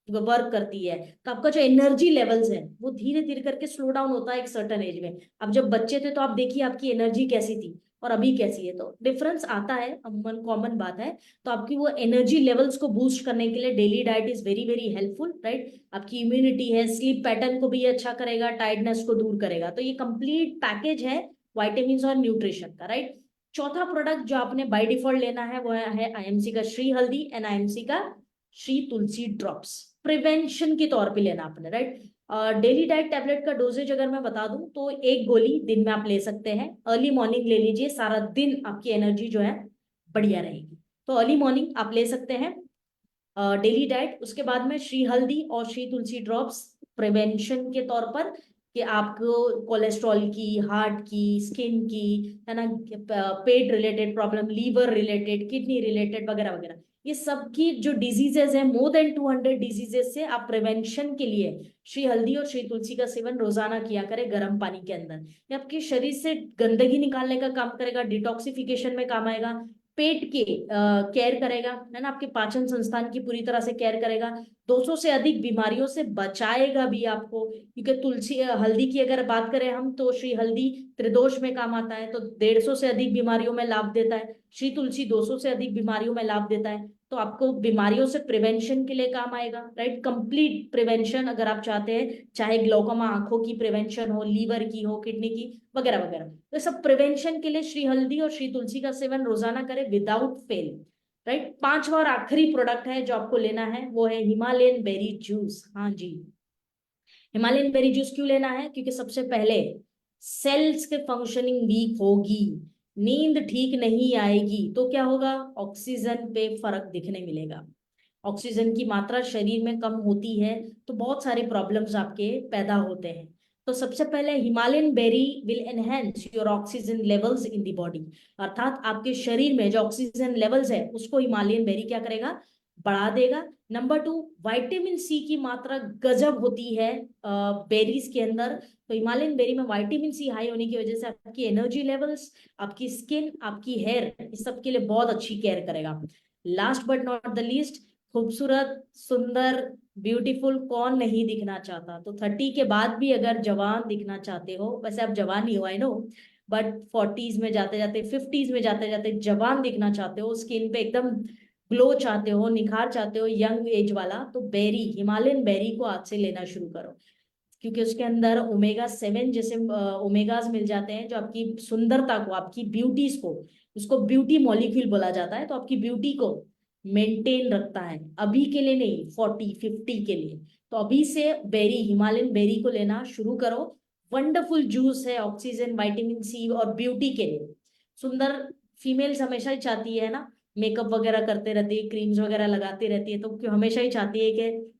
वर्क करती है, तो आपका जो एनर्जी लेवल्स है वो धीरे धीरे करके स्लो डाउन होता है एक सर्टन एज में। अब जब बच्चे थे तो आप देखिए आपकी एनर्जी कैसी थी और अभी कैसी है, तो डिफरेंस आता है, अमूमन कॉमन बात है। तो आपकी वो एनर्जी लेवल्स को बूस्ट करने के लिए daily diet is very very helpful, right. आपकी इम्यूनिटी है, स्लीप पैटर्न को भी ये अच्छा करेगा, टायर्डनेस को दूर करेगा, तो ये कंप्लीट पैकेज है वाइटामिन और न्यूट्रिशन का, राइट। चौथा प्रोडक्ट जो आपने बाय डिफॉल्ट लेना है वो है आईएमसी का श्री हल्दी एंड आईएमसी का श्री तुलसी ड्रॉप्स। प्रिवेंशन के तौर पे लेना आपने, राइट। डेली डाइट टैबलेट का डोजेज अगर मैं बता दूं तो एक गोली दिन में आप ले सकते हैं, अर्ली मॉर्निंग ले लीजिए, सारा दिन आपकी एनर्जी जो है बढ़िया रहेगी। तो अर्ली मॉर्निंग आप ले सकते हैं डेली डाइट। उसके बाद में श्री हल्दी और श्री तुलसी ड्रॉप्स प्रिवेंशन के तौर पर, कि आपको कोलेस्ट्रॉल की, हार्ट की, स्किन की, है ना, पेट related problem, liver related, kidney related वगैरह वगैरह, ये सब की जो डिजीजेस है, मोर देन 200 डिजीजेस से आप प्रिवेंशन के लिए श्री हल्दी और श्री तुलसी का सेवन रोजाना किया करें गर्म पानी के अंदर। ये आपके शरीर से गंदगी निकालने का काम करेगा, डिटॉक्सिफिकेशन में काम आएगा, पेट के केयर करेगा, है ना, आपके पाचन संस्थान की पूरी तरह से केयर करेगा, 200 से अधिक बीमारियों से बचाएगा भी आपको। क्योंकि तुलसी हल्दी की अगर बात करें हम, तो श्री हल्दी त्रिदोष में काम आता है, तो 150 से अधिक बीमारियों में लाभ देता है। श्री तुलसी 200 से अधिक बीमारियों में लाभ देता है, तो आपको बीमारियों से प्रिवेंशन के लिए काम आएगा, राइट। कंप्लीट प्रिवेंशन अगर आप चाहते हैं, चाहे ग्लोकोमा आंखों की प्रिवेंशन हो, लीवर की हो, किडनी की वगैरह वगैरह, तो सब प्रिवेंशन के लिए श्री हल्दी और श्री तुलसी का सेवन रोजाना करें विदाउट फेल, राइट। पांचवा और आखिरी प्रोडक्ट है जो आपको लेना है वो है हिमालयन बेरी जूस। हाँ जी, हिमालयन बेरी जूस क्यों लेना है? क्योंकि सबसे पहले सेल्स के फंक्शनिंग वीक होगी, नींद ठीक नहीं आएगी, तो क्या होगा, ऑक्सीजन पे फर्क दिखने मिलेगा। ऑक्सीजन की मात्रा शरीर में कम होती है तो बहुत सारे प्रॉब्लम्स आपके पैदा होते हैं। तो सबसे पहले Himalayan berry will enhance your oxygen levels in the body, अर्थात आपके शरीर में जो ऑक्सीजन लेवल्स है उसको हिमालयन बेरी क्या करेगा, बढ़ा देगा। नंबर 2, विटामिन सी की मात्रा गजब होती है बेरीज के अंदर, तो हिमालयन बेरी में विटामिन सी हाई होने की वजह से आपकी एनर्जी लेवल्स, आपकी स्किन, आपकी हेयर, इस सब के लिए बहुत अच्छी केयर करेगा। Last but not the least, खूबसूरत, सुंदर, ब्यूटीफुल कौन नहीं दिखना चाहता? तो 30 के बाद भी अगर जवान दिखना चाहते हो, वैसे आप जवान ही हो आई नो, बट 40s में जाते जाते, 50s में जाते जाते जवान दिखना चाहते हो, स्किन पे एकदम ग्लो चाहते हो, निखार चाहते हो यंग एज वाला, तो बेरी, हिमालयन बेरी को आज से लेना शुरू करो। क्योंकि उसके अंदर ओमेगा 7 जैसे ओमेगाज मिल जाते हैं जो आपकी सुंदरता को, आपकी ब्यूटीज को, उसको ब्यूटी मॉलिक्यूल बोला जाता है, तो आपकी ब्यूटी को मेंटेन रखता है, अभी के लिए नहीं, 40-50 के लिए। तो अभी से बेरी, हिमालयन बेरी को लेना शुरू करो। वंडरफुल जूस है, ऑक्सीजन, विटामिन सी और ब्यूटी के लिए। सुंदर फीमेल्स हमेशा ही चाहती है ना, मेकअप वगैरह करते रहती है, क्रीम्स वगैरह लगाती रहती है, तो क्यों हमेशा ही चाहती है कि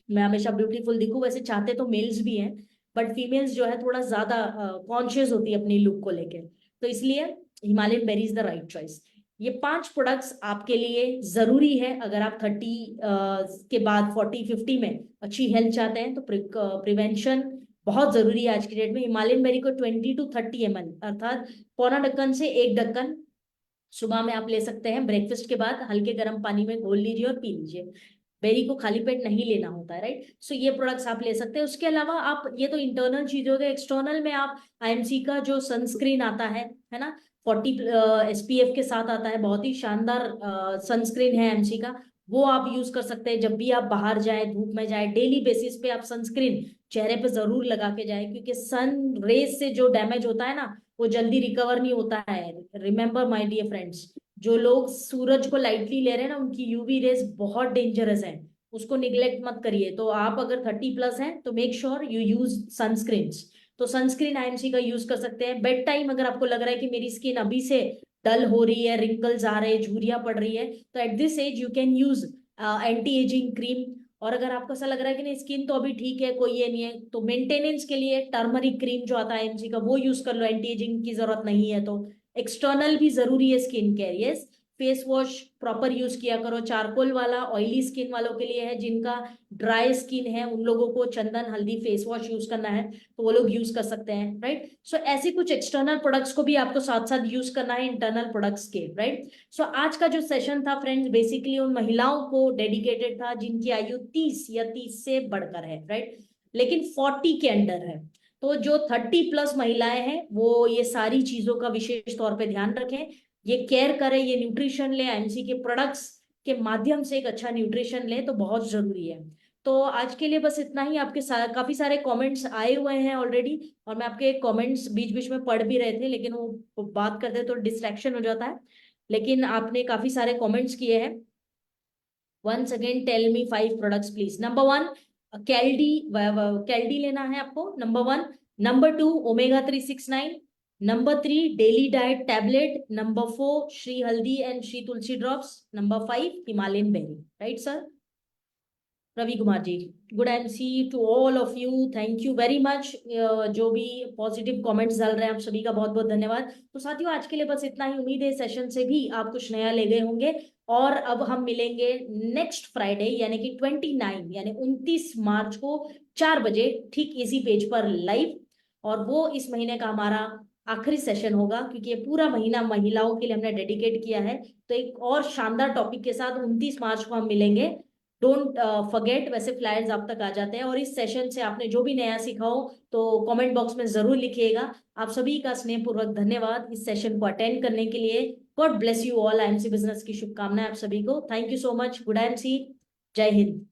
मैं हमेशा ब्यूटीफुल दिखूं। वैसे चाहते तो मेल्स भी हैं, बट फीमेल्स जो है थोड़ा ज्यादा कॉन्शियस होती है अपनी लुक को लेके, तो इसलिए Himalayan berry is the right choice. ये 5 प्रोडक्ट्स आपके लिए जरूरी है अगर आप 30 के बाद 40-50 में अच्छी हेल्थ चाहते हैं, तो प्रिवेंशन बहुत जरूरी है आज की डेट में। हिमालयन बेरी को 20 to 30 ml, अर्थात पौना ढक्कन से 1 ढक्कन सुबह में आप ले सकते हैं, ब्रेकफास्ट के बाद हल्के गर्म पानी में घोल लीजिए और पी लीजिए। बेरी को खाली पेट नहीं लेना होता है, राइट। सो ये प्रोडक्ट्स आप ले सकते हैं। उसके अलावा आप, ये तो इंटरनल चीज हो गई, एक्सटर्नल में आप आईएमसी का जो सनस्क्रीन आता है ना, 40 SPF के साथ आता है, बहुत ही शानदार सनस्क्रीन है आईएमसी का, वो आप यूज कर सकते हैं। जब भी आप बाहर जाए, धूप में जाए, डेली बेसिस पे आप सनस्क्रीन चेहरे पे जरूर लगा के जाए, क्योंकि सन रेज से जो डैमेज होता है ना, वो जल्दी रिकवर नहीं होता है। रिमेंबर माय डियर फ्रेंड्स, जो लोग सूरज को लाइटली ले रहे हैं ना, उनकी यूवी रेज बहुत डेंजरस है, उसको निग्लेक्ट मत करिए। तो आप अगर 30+ हैं तो make sure you use sunscreens. तो सनस्क्रीन आईएमसी का यूज कर सकते हैं। बेड टाइम अगर आपको लग रहा है कि मेरी स्किन अभी से डल हो रही है, रिंकल्स आ रहे हैं, झुर्रियां पड़ रही है, तो at this age you can use anti ageing cream. और अगर आपको ऐसा लग रहा है कि नहीं, स्किन तो अभी ठीक है, कोई ये नहीं है, तो मेंटेनेंस के लिए टर्मरिक क्रीम जो आता है एमसी का, वो यूज कर लो, एंटी एजिंग की जरूरत नहीं है तो। एक्सटर्नल भी जरूरी है skin care, yes. Face wash proper use किया करो, चारकोल वाला ऑयली स्किन वालों के लिए है, जिनका ड्राई स्किन है उन लोगों को चंदन हल्दी फेस वॉश यूज करना है तो वो लोग यूज कर सकते हैं, राइट। सो ऐसे कुछ एक्सटर्नल प्रोडक्ट्स को भी आपको साथ साथ यूज करना है इंटरनल प्रोडक्ट्स के, राइट। सो आज का जो सेशन था फ्रेंड्स बेसिकली उन महिलाओं को डेडिकेटेड था जिनकी आयु 30 या 30 से बढ़कर है, राइट, लेकिन 40 के अंडर है। तो जो 30+ महिलाएं हैं वो ये सारी चीजों का विशेष तौर पे ध्यान रखें, ये केयर करें, ये न्यूट्रिशन ले, आईएमसी के प्रोडक्ट्स के माध्यम से एक अच्छा न्यूट्रिशन ले तो बहुत जरूरी है। तो आज के लिए बस इतना ही। आपके काफी सारे कमेंट्स आए हुए हैं ऑलरेडी, और मैं आपके कमेंट्स बीच बीच में पढ़ भी रहे थे, लेकिन वो बात करते तो डिस्ट्रैक्शन हो जाता है, लेकिन आपने काफी सारे कमेंट्स किए हैं। Once again tell me 5 products please. Number 1 कैल्डी, कैल्डी लेना है आपको, number 1। Number 2 Omega 369। Number 3 daily diet tablet. Number 4 Shri Haldi and Shri Tulsi drops. Number 5 Himalayan berry, right sir. Ravi Kumar ji, good MC to all of you, thank you very much. जो भी positive comments डाल रहे हैं आप सभी का बहुत बहुत धन्यवाद। तो साथियों आज के लिए बस इतना ही। उम्मीद है सेशन से भी आप कुछ नया ले गए होंगे, और अब हम मिलेंगे नेक्स्ट फ्राइडे यानी कि 29 यानी 29 मार्च को 4 बजे ठीक इसी पेज पर लाइव, और वो इस महीने का हमारा आखिरी सेशन होगा क्योंकि ये पूरा महीना महिलाओं के लिए हमने डेडिकेट किया है। तो एक और शानदार टॉपिक के साथ 29 मार्च को हम मिलेंगे। Don't forget. वैसे फ्लायर्स आप तक आ जाते हैं, और इस सेशन से आपने जो भी नया सीखा हो तो कमेंट बॉक्स में जरूर लिखिएगा। आप सभी का स्नेहपूर्वक धन्यवाद इस सेशन को अटेंड करने के लिए। God bless you all. IMC business की शुभकामनाएं आप सभी को। Thank you so much. Good MC, जय हिंद।